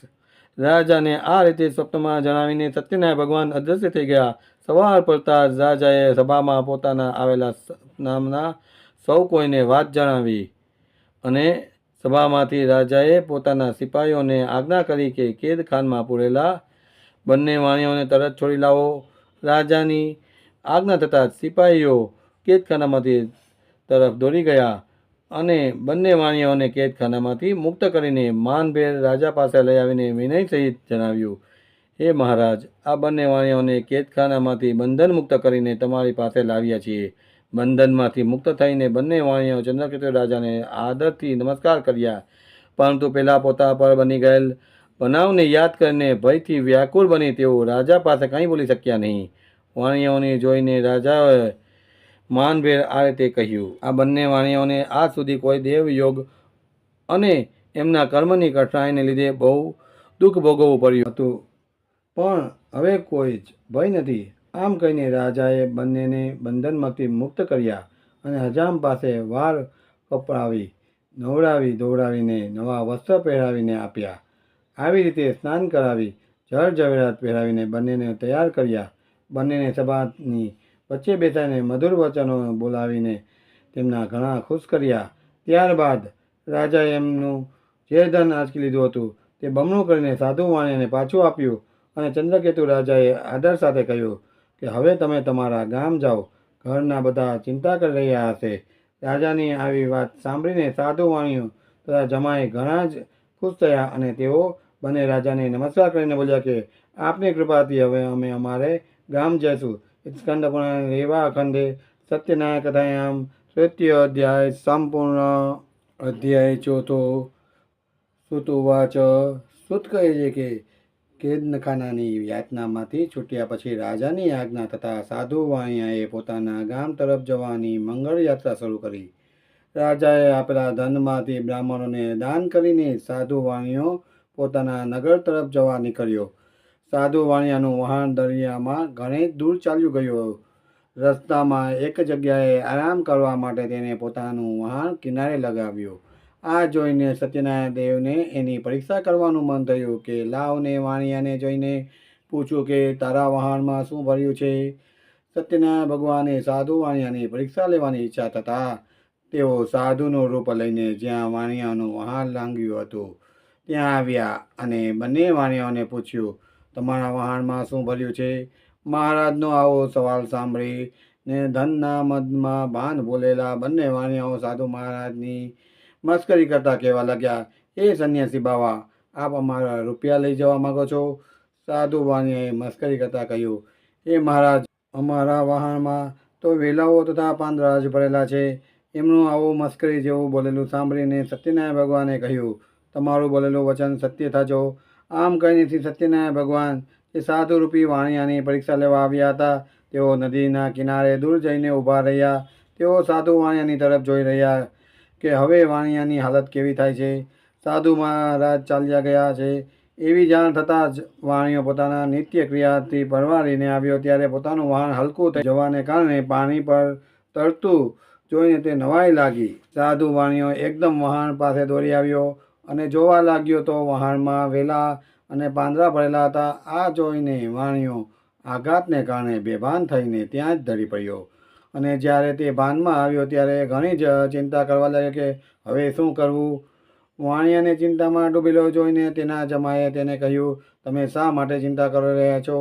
રાજાને આ રીતે સ્વપ્નમાં જણાવીને સત્યનારાયણ ભગવાન અદૃશ્ય થઈ ગયા. સવાર પડતા જ રાજાએ સભામાં પોતાના આવેલા નામના સૌ કોઈને વાત જણાવી અને સભામાંથી રાજાએ પોતાના સિપાહીઓને આજ્ઞા કરી કે કેદખાનામાં પૂરેલા બંને વાણિયાઓને તરત છોડી લાવો. રાજાની આજ્ઞા થતાં સિપાહીઓ કેદખાનામાંથી તરફ દોડી ગયા અને બંને વાણિયાઓને કેદખાનામાંથી મુક્ત કરીને માનભેર રાજા પાસે લઈ આવીને વિનય સહિત જણાવ્યું, હે મહારાજ, આ બંને વાણિયાઓને કેદખાનામાંથી બંધન મુક્ત કરીને તમારી પાસે લાવ્યા છીએ. બંધનમાંથી મુક્ત થઈને બંને વાણિયાઓ ચંદ્રકેતુ રાજાને આદરથી નમસ્કાર કર્યા, પરંતુ પહેલાં પોતા પર બની ગયેલ બનાવને યાદ કરીને ભયથી વ્યાકુળ બની તેઓ રાજા પાસે કંઈ બોલી શક્યા નહીં. વાણિયાઓને જોઈને રાજાએ માનભેર આ રીતે કહ્યું, આ બંને વાણિયાઓને આજ સુધી કોઈ દેવ યોગ અને એમના કર્મની કઠણાઈને લીધે બહુ દુઃખ ભોગવવું પડ્યું હતું, પણ હવે કોઈ જ ભય નથી. આમ કહીને રાજાએ બંનેને બંધનમાંથી મુક્ત કર્યા અને હજામ પાસે વાર કપડાવી નવડાવી ધોવડાવીને નવા વસ્ત્ર પહેરાવીને આપ્યા. આવી રીતે સ્નાન કરાવી જળ ઝવેરાત પહેરાવીને બંનેને તૈયાર કર્યા. બંનેને સભાની વચ્ચે બેસાડીને મધુર વચનો બોલાવીને તેમના ઘણા ખુશ કર્યા. ત્યારબાદ રાજાએ એમનું જે ધન આંચકી લીધું હતું તે બમણું કરીને સાધુ વાણિયાને પાછું આપ્યું અને ચંદ્રકેતુ રાજાએ આદર સાથે કહ્યું કે હવે તમે તમારા ગામ જાઓ. ઘરના બધા ચિંતા કરી રહ્યા હશે. રાજાની આવી વાત સાંભળીને સાધુ વાણિયો તથા જમાઈ ઘણા જ ખુશ થયા અને તેઓ બંને રાજાને નમસ્કાર કરીને બોલ્યા કે આપની કૃપાથી હવે અમે અમારે ગામ જઈશું. સ્કંદ પુરાણ રેવા ખંડે સત્યનારાયણ કથાયામ તૃતીય અધ્યાય સંપૂર્ણ. અધ્યાય ચોથો. સુત ઉવાચ. સુત કહે છે કે કેદખાનાની યાતનામાંથી છૂટ્યા પછી રાજાની આજ્ઞા થતાં સાધુ વાણિયાએ પોતાના ગામ તરફ જવાની મંગળ યાત્રા શરૂ કરી. રાજાએ આપેલા ધનમાંથી બ્રાહ્મણોને દાન કરીને સાધુ વાણિયો પોતાના નગર તરફ જવા નીકળ્યો. સાધુ વાણિયાનું વહાણ દરિયામાં ઘણે દૂર ચાલ્યું ગયું. રસ્તામાં એક જગ્યાએ આરામ કરવા માટે તેને પોતાનું વહાણ કિનારે લગાવ્યું. આ જોઈને સત્યનારાયણ દેવને એની પરીક્ષા કરવાનું મન થયું કે લાવને વાણિયાને જોઈને પૂછ્યું કે તારા વહાણમાં શું ભર્યું છે. સત્યનારાયણ ભગવાને સાધુ વાણિયાની પરીક્ષા લેવાની ઈચ્છા થતાં તેઓ સાધુનું રૂપ લઈને જ્યાં વાણિયાનું વહાણ લાંગ્યું હતું ત્યાં આવ્યા અને બંને વાણિયાઓને પૂછ્યું, તમારા વહાણમાં શું ભર્યું છે? મહારાજનો આવો સવાલ સાંભળી ને ધનના મદમાં ભાન ભૂલેલા બંને વાણિયાઓ સાધુ મહારાજની મસ્કરી કરતા કહેવા લાગ્યા, એ સંન્યાસી બાવા, આપ અમારા રૂપિયા લઈ જવા માગો છો? સાધુ વાણિયાએ મસ્કરી કરતા કહ્યું, એ મહારાજ, અમારા વહાણમાં તો વેલાઓ તથા પાંદડા જ ભરેલા છે. એમનું આવું મસ્કરી જેવું બોલેલું સાંભળીને સત્યનારાયણ ભગવાને કહ્યું, તમારું બોલેલું વચન સત્ય થજો. આમ કહીને સત્યનારાયણ ભગવાન જે સાધુરૂપી વાણિયાની પરીક્ષા લેવા આવ્યા હતા તેઓ નદીના કિનારે દૂર જઈને ઊભા રહ્યા. તેઓ સાધુ વાણિયાની તરફ જોઈ રહ્યા કે હવે વાણિયાની હાલત કેવી થાય છે. સાધુ મહારાજ ચાલ્યા ગયા છે એવી જાણ થતાં જ વાણિયો પોતાના નિત્ય ક્રિયાથી પરવારીને આવ્યો ત્યારે પોતાનું વહાણ હલકું થઈ જવાને કારણે પાણી પર તરતું જોઈને તે નવાઈ લાગી. સાધુ વાણિયો એકદમ વહાણ પાસે દોડી આવ્યો અને જોવા લાગ્યો તો વહાણમાં વેલા અને પાંદડા ભરેલા હતા. આ જોઈને વાણિયો આઘાતને કારણે બેભાન થઈને ત્યાં જ ઢળી પડ્યો અને જ્યારે તે ભાનમાં આવ્યો ત્યારે ઘણી જ ચિંતા કરવા લાગ્યો કે હવે શું કરવું. વાણિયાને ચિંતામાં ડૂબેલો જોઈને તેના જમાએ તેને કહ્યું, તમે શા માટે ચિંતા કરી રહ્યા છો?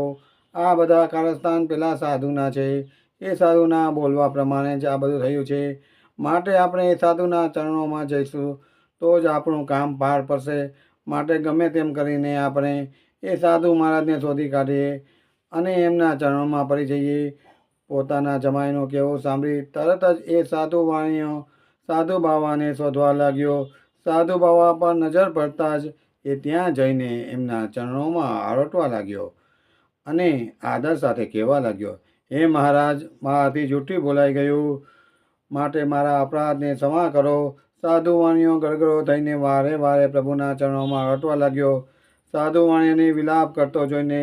આ બધા કારસ્તાન પેલા સાધુના છે. એ સાધુના બોલવા પ્રમાણે જ આ બધું થયું છે. માટે આપણે એ સાધુના ચરણોમાં જઈશું તો જ આપણું કામ પાર પડશે. માટે ગમે તેમ કરીને આપણે એ સાધુ મહારાજને શોધી કાઢીએ અને એમના ચરણોમાં પડી જઈએ. પોતાના જમાઈનું કહેવું સાંભળી તરત જ એ સાધુ વાણિયો સાધુ બાવાને શોધવા લાગ્યો. સાધુ બાવા પર નજર પડતા જ એ ત્યાં જઈને એમના ચરણોમાં આરોટવા લાગ્યો અને આદર સાથે કહેવા લાગ્યો, હે મહારાજ, મારાથી જૂઠી બોલાઈ ગયું, માટે મારા અપરાધને ક્ષમા કરો. સાધુ વાણિયો ગળગળો થઈને વારે વારે પ્રભુના ચરણોમાં આરોટવા લાગ્યો. સાધુ વાણિયાને વિલાપ કરતો જોઈને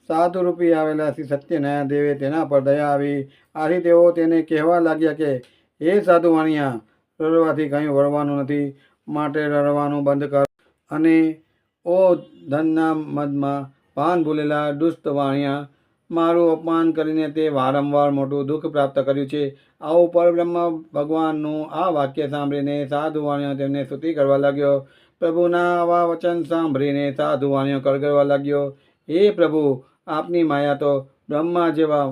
સાધુરૂપી આવેલા શ્રી સત્યનારાયણ દેવે તેના પર દયા આવી. આથી તેઓ તેને કહેવા લાગ્યા કે હે સાધુ વાણિયા, રડવાથી કંઈ વળવાનું નથી, માટે રડવાનું બંધ કર. અને ઓ ધનના મદમાં ભાન ભૂલેલા દુષ્ટ વાણિયા, મારું અપમાન કરીને તે વારંવાર મોટું દુઃખ પ્રાપ્ત કર્યું છે. આવું પરબ્રહ્મ ભગવાનનું આ વાક્ય સાંભળીને સાધુ વાણિયો તેમને સ્તુતિ કરવા લાગ્યો. પ્રભુના આવા વચન સાંભળીને સાધુ વાણિયો ગળગળવા લાગ્યો, હે પ્રભુ, આપની માયા તો બ્રહ્મા જેવા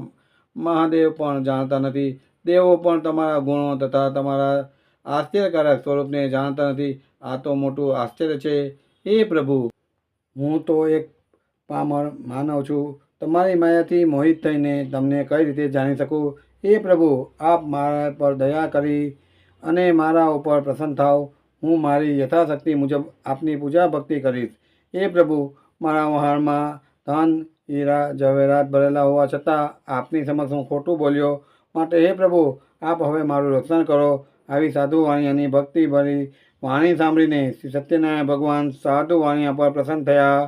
મહાદેવ પણ જાણતા નથી. દેવો પણ તમારા ગુણો તથા તમારા આશ્ચર્યકારક સ્વરૂપને જાણતા નથી. આ તો મોટું આશ્ચર્ય છે. હે પ્રભુ, હું તો એક પામર માનવ છું. તમારી માયાથી મોહિત થઈને તમને કઈ રીતે જાણી શકું? હે પ્રભુ, આપ મારા પર દયા કરી અને મારા ઉપર પ્રસન્ન થાવ. હું મારી યથાશક્તિ મુજબ આપની પૂજા ભક્તિ કરીશ. હે પ્રભુ, મારા વહાણમાં ધન, હીરા, જવેરાત ભરેલા હોવા છતાં આપની સમક્ષ હું ખોટું બોલ્યો. માટે હે પ્રભુ, આપ હવે મારું રક્ષણ કરો. આવી સાધુ વાણિયાની ભક્તિ ભરી વાણી સાંભળીને શ્રી સત્યનારાયણ ભગવાન સાધુ વાણિયા પર પ્રસન્ન થયા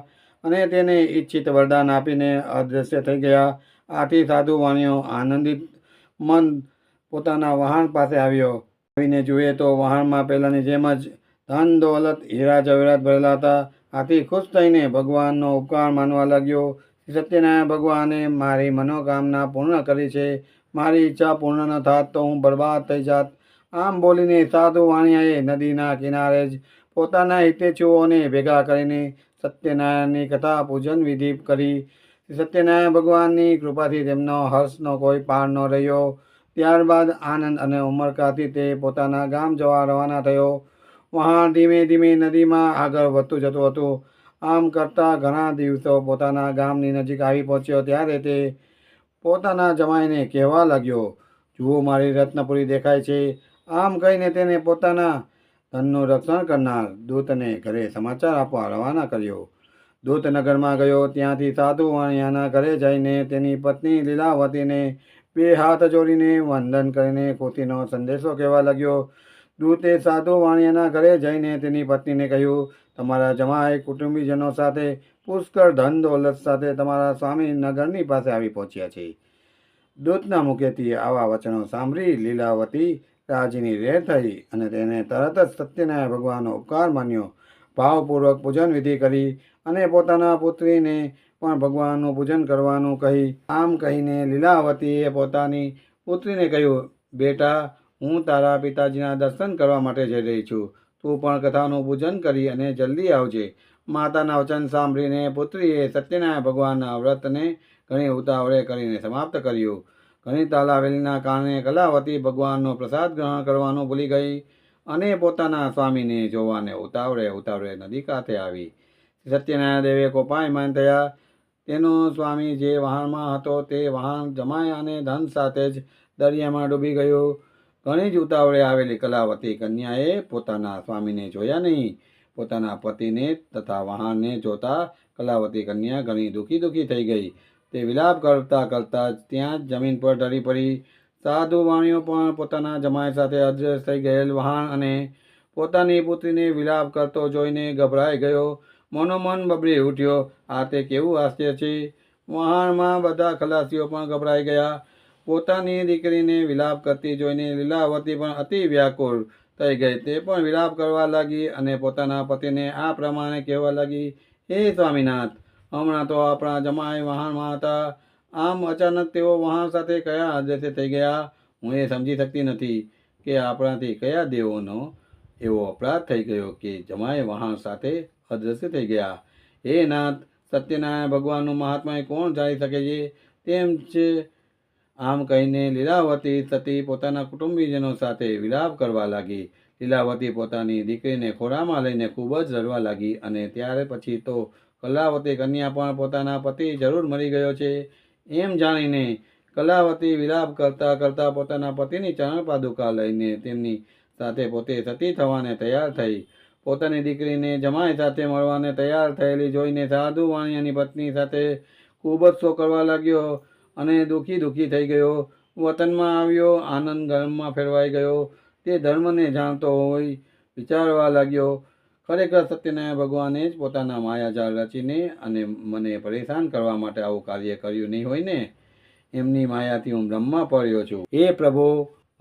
અને તેને ઈચ્છિત વરદાન આપીને અદૃશ્ય થઈ ગયા. આથી સાધુ વાણિયો આનંદિત મન પોતાના વહાણ પાસે આવ્યો. આવીને જુએ તો વહાણમાં પહેલાંની જેમ જ ધન દોલત હીરા જવેરાત ભરેલા હતા. આથી ખુશ થઈને ભગવાનનો ઉપકાર માનવા લાગ્યો. શ્રી સત્યનારાયણ ભગવાને મારી મનોકામના પૂર્ણ કરી છે. મારી ઈચ્છા પૂર્ણ ન થાત તો હું બરબાદ થઈ જાત. આમ બોલીને સાધુ વાણિયાએ નદીના કિનારે જ પોતાના હિતેચ્છુઓને ભેગા કરીને સત્યનારાયણની કથા પૂજન વિધિ કરી. સત્યનારાયણ ભગવાનની કૃપાથી તેમનો હર્ષનો કોઈ પાર ન રહ્યો. ત્યારબાદ આનંદ અને ઉમળકાથી તે પોતાના ગામ જવા રવાના થયો. વહાણ ધીમે ધીમે નદીમાં આગળ વધતું જતું હતું. આમ કરતાં ઘણા દિવસો પોતાના ગામની નજીક આવી પહોંચ્યો ત્યારે તે પોતાના જમાઈને કહેવા લાગ્યો, જુઓ, મારી રત્નપુરી દેખાય છે. આમ કહીને તેને પોતાના ધનનું રક્ષણ કરનાર દૂતને ઘરે સમાચાર આપવા રવાના કર્યો. દૂત નગરમાં ગયો. ત્યાંથી સાધુ વાણિયાના ઘરે જઈને તેની પત્ની લીલાવતીને 2 હાથ જોડીને વંદન કરીને ખુશીનો સંદેશો કહેવા લાગ્યો. દૂતે સાધુ વાણિયાના ઘરે જઈને તેની પત્નીને કહ્યું, તમારા જમાઈ કુટુંબીજનો સાથે પુષ્કળ ધન દોલત સાથે તમારા સ્વામી નગરની પાસે આવી પહોંચ્યા છે. દૂતના મુખેથી આવા વચનો સાંભળી લીલાવતી રાજીની રેર થઈ અને તેને તરત જ સત્યનારાયણ ભગવાનનો ઉપકાર માન્યો. ભાવપૂર્વક પૂજન વિધિ કરી અને પોતાના પુત્રીને પણ ભગવાનનું પૂજન કરવાનું કહી. આમ કહીને લીલાવતીએ પોતાની પુત્રીને કહ્યું, બેટા, હું તારા પિતાજીના દર્શન કરવા માટે જઈ રહી છું. તું પણ કથાનું પૂજન કરી અને જલ્દી આવજે. માતાના વચન સાંભળીને પુત્રીએ સત્યનારાયણ ભગવાનના વ્રતને ઘણી ઉતાવળે કરીને સમાપ્ત કર્યું. ઘણી તાલાવેલીના કારણે કલાવતી ભગવાનનો પ્રસાદ ગ્રહણ કરવાનું ભૂલી ગઈ અને પોતાના સ્વામીને જોવાને ઉતાવળે નદી કાંઠે આવી. સત્યનારાયણ દેવે કોપાયમાન થયા. તેનો સ્વામી જે વહાણમાં હતો તે વહાણ જમાય અને ધન સાથે જ દરિયામાં ડૂબી ગયું. ઘણી જ ઉતાવળે આવેલી કલાવતી કન્યાએ પોતાના સ્વામીને જોયા નહીં. પોતાના પતિને તથા વહાણને જોતા કલાવતી કન્યા ઘણી દુઃખી થઈ ગઈ. તે વિલાપ કરતા કરતા ત્યાં જ જમીન પર ઢળી પડી. સાધુ વાણિયો પણ પોતાના જમાઈ સાથે અદ્રશ્ય થઈ ગયેલ વહાણ અને પોતાની પુત્રીને વિલાપ કરતો જોઈને ગભરાઈ ગયો. મનોમન બબડી ઉઠ્યો, આ તે કેવું આશ્ચર્ય છે! વહાણમાં બધા ખલાસીઓ પણ ગભરાઈ ગયા. પોતાની દીકરીને વિલાપ કરતી જોઈને લીલાવતી પણ અતિ વ્યાકુળ થઈ ગઈ. તે પણ વિલાપ કરવા લાગી અને પોતાના પતિને આ પ્રમાણે કહેવા લાગી, હે સ્વામીનાથ, હમણાં તો આપણા જમાઈ વહાણમાં હતા. આમ અચાનક તેઓ વહાણ સાથે કયા અદ્રશ્ય થઈ ગયા? હું એ સમજી શકતી નથી કે આપણાથી કયા દેવોનો એવો અપરાધ થઈ ગયો કે જમાઈ વહાણ સાથે અદ્રશ્ય થઈ ગયા. હે નાથ, સત્યનારાયણ ભગવાનનું મહાત્મય કોણ જાણી શકે છે? તેમ છે. આમ કહીને લીલાવતી સતી પોતાના કુટુંબીજનો સાથે વિલાપ કરવા લાગી. લીલાવતી પોતાની દીકરીને ખોળામાં લઈને ખૂબ જ રડવા લાગી અને ત્યાર પછી તો કલાવતી કન્યા પણ પોતાના પતિ જરૂર મરી ગયો છે એમ જાણીને કલાવતી વિલાપ કરતા કરતા પોતાના પતિની ચરણ પાદુકા લઈને તેમની સાથે પોતે સતી થવાને તૈયાર થઈ. પોતાની દીકરીને જમાઈ સાથે મળવાને તૈયાર થયેલી જોઈને સાધુ વાણિયાની પત્ની સાથે ખૂબ જ શોક કરવા લાગ્યો અને દુઃખી થઈ ગયો. વતનમાં આવ્યો, આનંદ ગર્ભમાં ફેરવાઈ ગયો. તે ધર્મને જાણતો હોય વિચારવા લાગ્યો, ખરેખર સત્યનારાયણ ભગવાને જ પોતાના માયાજાળ રચીને અને મને પરેશાન કરવા માટે આવું કાર્ય કર્યું નહીં હોય ને? એમની માયાથી હું બ્રહ્મમાં પડ્યો છું. હે પ્રભુ,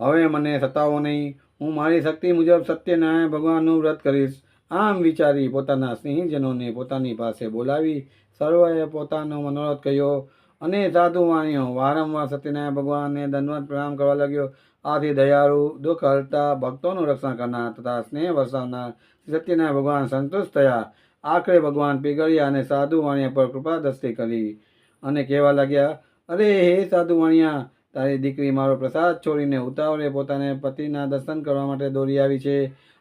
હવે મને સતાવો નહીં. હું મારી શક્તિ મુજબ સત્યનારાયણ ભગવાનનું વ્રત કરીશ. આમ વિચારી પોતાના સ્નેહીજનોને પોતાની પાસે બોલાવી સર્વએ પોતાનો મનોરથ કહ્યો અને સાધુ વાણિયો વારંવાર સત્યનારાયણ ભગવાનને દંડવત પ્રણામ કરવા લાગ્યો. આથી દયાળુ, દુઃખ હરતા, ભક્તોનું રક્ષણ કરનાર તથા સ્નેહ વરસાવનાર સત્યનારાયણ ભગવાન સંતુષ્ટ થયા. આખરે ભગવાન પીગળ્યા અને સાધુ વાણિયા પર કૃપા દ્રષ્ટિ કરી અને કહેવા લાગ્યા, અરે હે સાધુ વાણિયા, તારી દીકરી મારો પ્રસાદ છોડીને ઉતાવળે પોતાને પતિના દર્શન કરવા માટે દોડી આવી છે.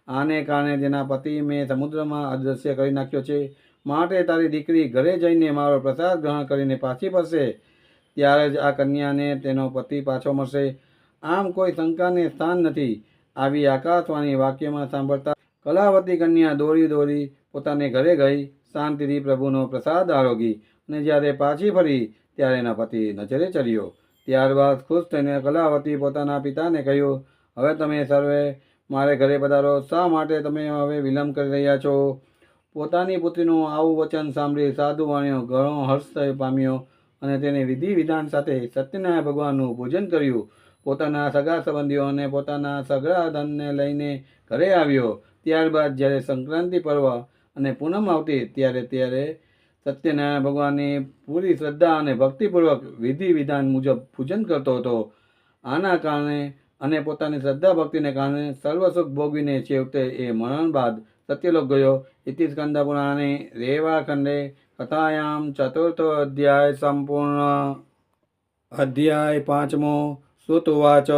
આને કારણે તેના પતિ મેં સમુદ્રમાં અદૃશ્ય કરી નાખ્યો છે. માટે તારી દીકરી ઘરે જઈને મારો પ્રસાદ ગ્રહણ કરીને પાછી ફરશે. ત્યારે જ આ કન્યાને તેનો પતિ પાછો મળશે. આમ કોઈ શંકાને સ્થાન નથી. આવી આકાશવાણી વાક્યમાં સાંભળતા કલાવતી કન્યા દોડી પોતાને ઘરે ગઈ. શાંતિથી પ્રભુનો પ્રસાદ આરોગી અને જ્યારે પાછી ફરી ત્યારે એના પતિ નજરે ચડ્યો. ત્યારબાદ ખુશ થઈને કલાવતી પોતાના પિતાને કહ્યું, હવે તમે સર્વે મારે ઘરે પધારો. શા માટે તમે હવે વિલંબ કરી રહ્યા છો? પોતાની પુત્રીનું આવું વચન સાંભળી સાધુ વાણિયો ઘણો હર્ષ પામ્યો અને તેને વિધિ વિધાન સાથે સત્યનારાયણ ભગવાનનું પૂજન કર્યું. પોતાના સગા સંબંધીઓ અને પોતાના સઘળા ધનને લઈને ઘરે આવ્યો. ત્યારબાદ જ્યારે સંક્રાંતિ પર્વ અને પૂનમ આવતી ત્યારે સત્યનારાયણ ભગવાનની પૂરી શ્રદ્ધા અને ભક્તિપૂર્વક વિધિ વિધાન મુજબ પૂજન કરતો હતો. આના કારણે અને પોતાની શ્રદ્ધા ભક્તિને કારણે સર્વ સુખ ભોગવીને છેવટે એ મરણ બાદ સત્યલોક ગયો. ઇતિ સ્કંદ પુરાણે રેવાખંડે કથાયામ ચતુર્થો અધ્યાય સંપૂર્ણ. અધ્યાય 5મો. સુત ઉવાચ.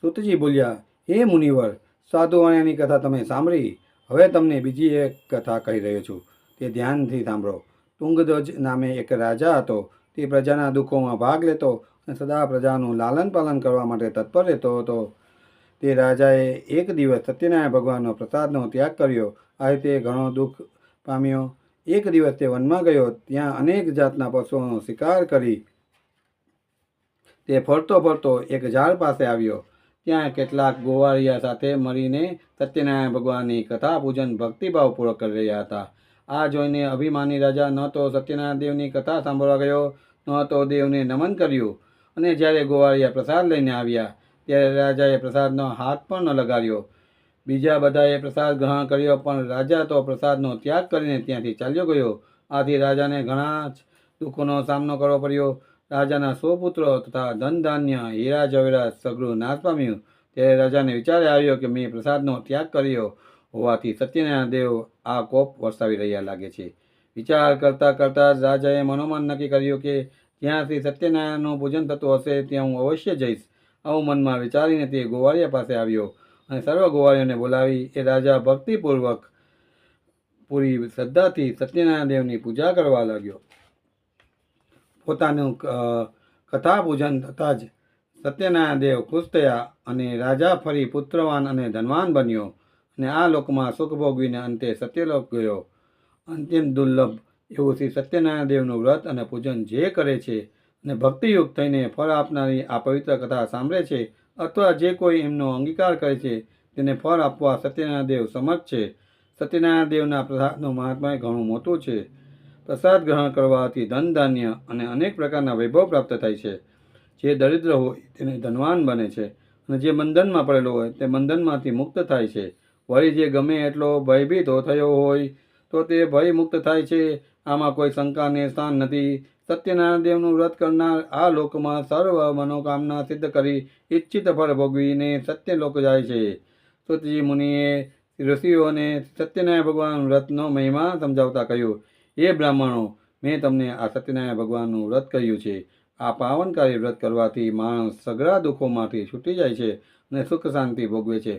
સુતજી બોલ્યા, હે મુનિવર, સાધુ વાણિયાની કથા તમે સાંભળી. હવે તમને બીજી એક કથા કહી રહ્યો છું, તે ધ્યાનથી સાંભળો. તુંગધ્વજ નામે એક રાજા હતો. તે પ્રજાના દુઃખોમાં ભાગ લેતો અને સદા પ્રજાનું લાલન પાલન કરવા માટે તત્પર રહેતો હતો. તે રાજાએ એક દિવસ સત્યનારાયણ ભગવાનનો પ્રસાદનો ત્યાગ કર્યો. આ રીતે ઘણો દુઃખ પામ્યો. એક દિવસ તે વનમાં ગયો. ત્યાં અનેક જાતના પશુઓનો શિકાર કરી તે ફરતો ફરતો એક ઝાડ પાસે આવ્યો. ત્યાં કેટલાક ગોવાળિયા સાથે મળીને સત્યનારાયણ ભગવાનની કથા પૂજન ભક્તિભાવપૂર્વક કરી રહ્યા હતા. આ જોઈને અભિમાની રાજા ન તો સત્યનારાયણ દેવની કથા સાંભળવા ગયો, ન તો દેવને નમન કર્યું. અને જ્યારે ગોવાળિયા પ્રસાદ લઈને આવ્યા ત્યારે રાજાએ પ્રસાદનો હાથ પણ ન લગાડ્યો. બીજા બધાએ પ્રસાદ ગ્રહણ કર્યો, પણ રાજા તો પ્રસાદનો ત્યાગ કરીને ત્યાંથી ચાલ્યો ગયો. આથી રાજાને ઘણા જ દુઃખોનો સામનો કરવો પડ્યો. રાજાના 100 પુત્રો તથા ધન ધાન્ય હીરા જવેરાત સઘળું નાશ પામ્યું. ત્યારે રાજાને વિચાર આવ્યો કે મેં પ્રસાદનો ત્યાગ કર્યો હોવાથી સત્યનારાયણ દેવ આ કોપ વરસાવી રહ્યા લાગે છે. વિચાર કરતાં કરતાં જ રાજાએ મનોમન નક્કી કર્યું કે જ્યાં શ્રી સત્યનારાયણનું પૂજન થતું હશે ત્યાં હું અવશ્ય જઈશ. આવું મનમાં વિચારીને તે ગોવાળિયા પાસે આવ્યો અને સર્વ ગોવાળીઓને બોલાવી એ રાજા ભક્તિપૂર્વક પૂરી શ્રદ્ધાથી સત્યનારાયણ દેવની પૂજા કરવા લાગ્યો. પોતાનું કથા પૂજન થતાં જ સત્યનારાયણ દેવ ખુશ થયા અને રાજા ફરી પુત્રવાન અને ધનવાન બન્યો અને આ લોકમાં સુખ ભોગવીને અંતે સત્યલોક ગયો. અત્યંત દુર્લભ એવું શ્રી સત્યનારાયણ દેવનું વ્રત અને પૂજન જે કરે છે અને ભક્તિયુક્ત થઈને ફળ આપનારી આ પવિત્ર કથા સાંભળે છે અથવા જે કોઈ એમનો અંગીકાર કરે છે તેને ફળ આપવા સત્યનારાયણ દેવ સમર્થ છે. સત્યનારાયણ દેવના પ્રસાદનું મહાત્મ્ય ઘણું મોટું છે. પ્રસાદ ગ્રહણ કરવાથી ધન ધાન્ય અને અનેક પ્રકારના વૈભવ પ્રાપ્ત થાય છે. જે દરિદ્ર હોય તેને ધનવાન બને છે અને જે બંધનમાં પડેલો હોય તે બંધનમાંથી મુક્ત થાય છે. વળી જે ગમે એટલો ભયભીત થયો હોય તો તે ભય મુક્ત થાય છે. આમાં કોઈ શંકાને સ્થાન નથી. સત્યનારાયણ દેવનું વ્રત કરનાર આ લોકમાં સર્વ મનોકામના સિદ્ધ કરી ઈચ્છિત ફળ ભોગવીને સત્યલોક જાય છે. સુતજી મુનિએ ઋષિઓને સત્યનારાયણ ભગવાન વ્રતનો મહિમા સમજાવતા કહ્યું, હે બ્રાહ્મણો, મેં તમને આ સત્યનારાયણ ભગવાનનું વ્રત કહ્યું છે. આ પાવનકારી વ્રત કરવાથી માણસ સઘળા દુઃખોમાંથી છૂટી જાય છે અને સુખ શાંતિ ભોગવે છે.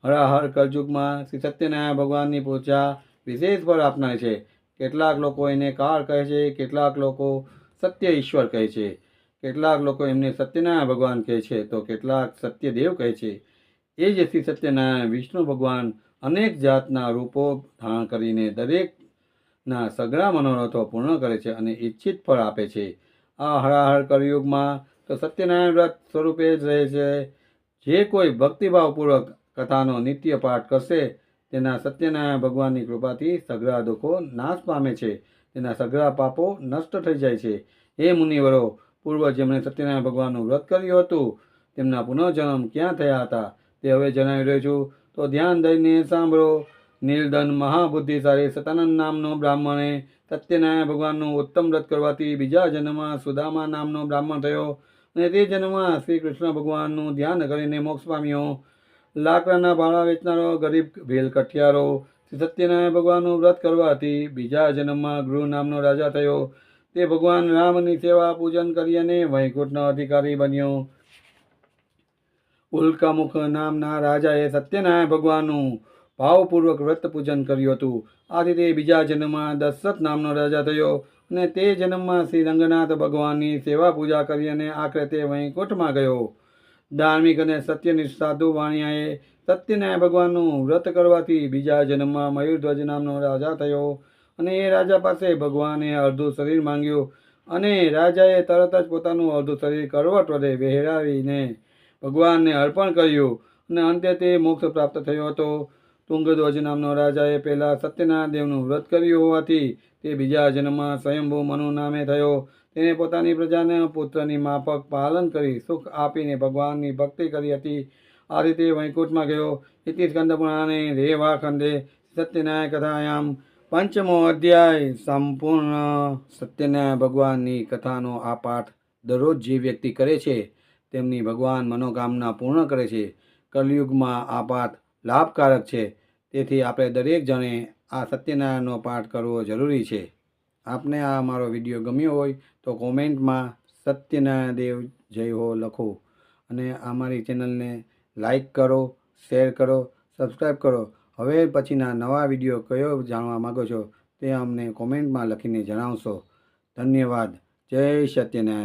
હર કળયુગમાં શ્રી સત્યનારાયણ ભગવાનની પૂજા વિશેષ ફળ આપનાર છે. કેટલાક લોકો એને કાળ કહે છે, કેટલાક લોકો સત્ય ઈશ્વર કહે છે, કેટલાક લોકો એમને સત્યનારાયણ ભગવાન કહે છે તો કેટલાક સત્યદેવ કહે છે. એ જ શ્રી સત્યનારાયણ વિષ્ણુ ભગવાન અનેક જાતના રૂપો ધારણ કરીને દરેકના સઘળા મનોરથો પૂર્ણ કરે છે અને ઈચ્છિત ફળ આપે છે. આ હરાહર કળયુગમાં તો સત્યનારાયણ વ્રત સ્વરૂપે જ રહે છે. જે કોઈ ભક્તિભાવપૂર્વક કથાનો નિત્ય પાઠ કરશે તેના સત્યનારાયણ ભગવાનની કૃપાથી સઘળા દુઃખો નાશ પામે છે, તેના સઘળા પાપો નષ્ટ થઈ જાય છે. હે મુનિવરો, પૂર્વ જેમણે સત્યનારાયણ ભગવાનનું વ્રત કર્યું હતું તેમના પુનઃજન્મ ક્યાં થયા હતા તે હવે જણાવી રહ્યો છું, તો ધ્યાન દઈને સાંભળો. નીલદન મહાબુદ્ધિશાળી સતાનંદ નામનો બ્રાહ્મણે સત્યનારાયણ ભગવાનનું ઉત્તમ વ્રત કરવાથી બીજા જન્મમાં સુદામા નામનો બ્રાહ્મણ થયો અને તે જન્મમાં શ્રી કૃષ્ણ ભગવાનનું ધ્યાન કરીને મોક્ષ પામ્યો. લાકડાના ભાડા વેચનારો ગરીબ ભેલકઠિયારો શ્રી સત્યનારાયણ ભગવાનનું વ્રત કરવાથી બીજા જન્મમાં ગૃહ નામનો રાજા થયો. તે ભગવાન રામની સેવા પૂજન કરી અને વૈકુંઠનો અધિકારી બન્યો. ઉલ્કામુખ નામના રાજાએ સત્યનારાયણ ભગવાનનું ભાવપૂર્વક વ્રત પૂજન કર્યું હતું. આથી તે બીજા જન્મમાં દશરથ નામનો રાજા થયો અને તે જન્મમાં શ્રી રંગનાથ ભગવાનની સેવા પૂજા કરી અને આખરે તે વૈકુંઠમાં ગયો. ધાર્મિક અને સત્યનિષ્ઠ સાધુ વાણિયાએ સત્યનારાયણ ભગવાનનું વ્રત કરવાથી બીજા જન્મમાં મયુરધ્વજ નામનો રાજા થયો અને એ રાજા પાસે ભગવાને અડધું શરીર માંગ્યું અને રાજાએ તરત જ પોતાનું અડધું શરીર કરવટ વડે વહેરાવીને ભગવાનને અર્પણ કર્યું અને અંતે તે મોક્ષ પ્રાપ્ત થયો હતો. તુંગધ્વજ નામનો રાજાએ પહેલાં સત્યનારાયણ દેવનું વ્રત કર્યું હોવાથી તે બીજા જન્મમાં સ્વયંભૂ મનુ નામે થયો. તેને પોતાની પ્રજાને પુત્રની માફક પાલન કરી સુખ આપીને ભગવાનની ભક્તિ કરી હતી. આ રીતે વૈકુંઠમાં ગયો. ઇતિ સ્કંદ પુરાણે રેવા ખંડે સત્યનારાયણ કથાયામ પંચમો અધ્યાય સંપૂર્ણ. સત્યનારાયણ ભગવાનની કથાનો આ પાઠ દરરોજ જે વ્યક્તિ કરે છે તેમની ભગવાન મનોકામના પૂર્ણ કરે છે. કલયુગમાં આ પાઠ લાભકારક છે. તેથી આપણે દરેક જણે આ સત્યનારાયણનો પાઠ કરવો જરૂરી છે. આપને આ અમારો વિડીયો ગમ્યો હોય તો કોમેન્ટમાં સત્યનારાયણ દેવ જય હો લખો અને અમારી ચેનલને લાઈક કરો, શેર કરો, સબસ્ક્રાઈબ કરો. હવે પછીના નવા વિડીયો કયો જાણવા માગો છો તે અમને કોમેન્ટમાં લખીને જણાવશો. ધન્યવાદ. જય સત્યનારાયણ.